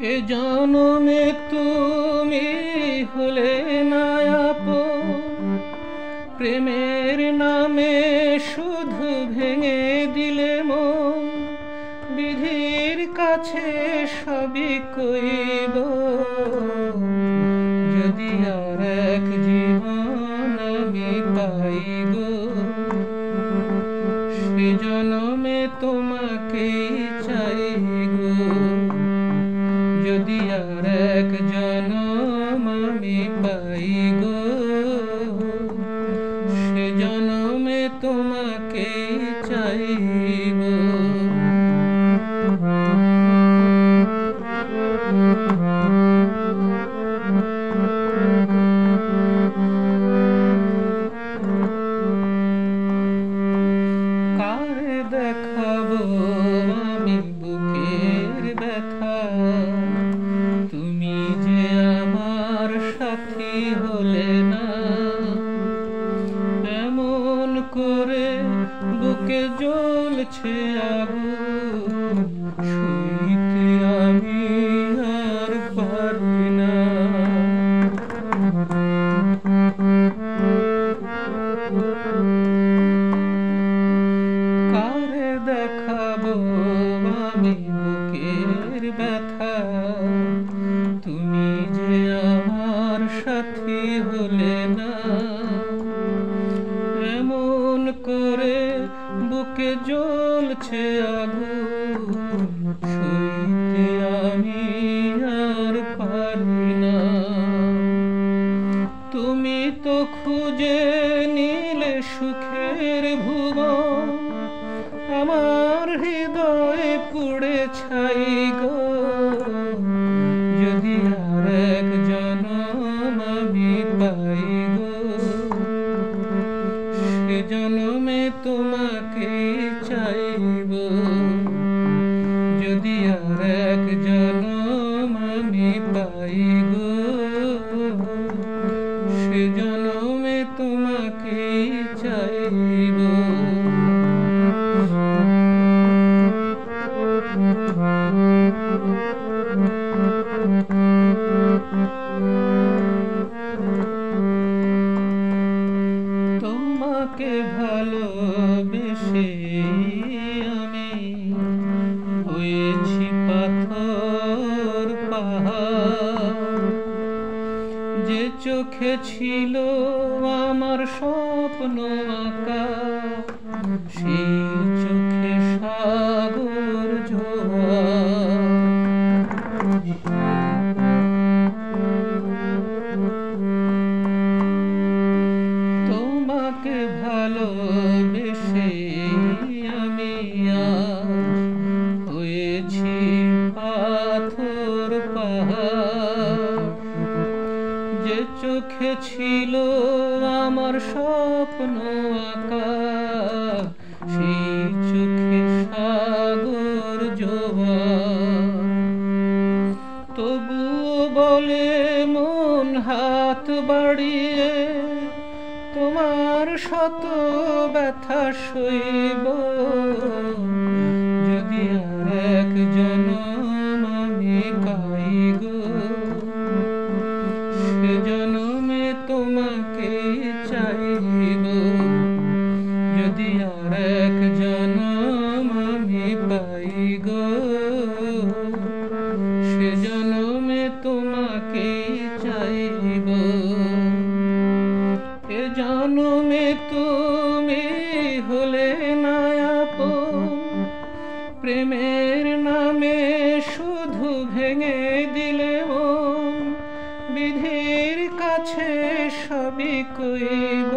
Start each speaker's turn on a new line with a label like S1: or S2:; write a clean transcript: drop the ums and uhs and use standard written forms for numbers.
S1: এ জনমে তুমি হলে না আপন, প্রেমের নামে শুধু ভেঙে দিলে মন। বিধির কাছে সবই কইব, যদি আর এক জীবন আমি পাই গো, সে জনমে তোমাকেই চাই গো। যদি আর এক জনম আমি পাই গো, সে জনমে তোমাকেই চাইব। কারে দেখাবো আমি বুকের ব্যথা, তুমি যে আমার সাথী হলে না। এমন করে বুকে জ্বলছে আগুন, সইতে আমি আর পারি না। কারে দেখাবো আমি বুকের ব্যথা, তুমি যে আমার সাথী হলে না। এমন করে বুকে জ্বলছে আগুন, সইতে আমি আর পারি না। তুমি তো খুঁজে নিলে সুখের ভুবন, আমার হৃদয়ে পুড়ে ছাই গো। যদি আর এক জনম আমি পাই গো, সে জনমে তোমাকে চাইব। যদি আর এক জনম আমি পাই গো, সে জনমে তোমাকে চাইব। তোমাকে ভালোবেসে আমি হয়েছি পাথর পাহাড়। যে চোখে ছিল আমার স্বপ্ন আঁকা, সেই চোখে সাগর জোয়ার। তোমাকে ভালোবেসে আমি হয়েছি পাথর পাহাড়। যে চোখে ছিল আমার স্বপ্ন আঁকা, সেই চোখে সাগর জোয়ার। তবুও বলে মন হাত বাড়িয়ে, তোমার শত ব্যথা সইব। যদি আর এক জনম আমি পাই গো, সে জনমে তোমাকে চাইব। যদি আর এক জনম আমি পাই গো, সে জনমে তোমাকে চাইব। এ জনমে তুমি হলে না আপন, প্রেমের নামে শুধু ভেঙে দিলে মন। বিধির কাছে সবই কইব।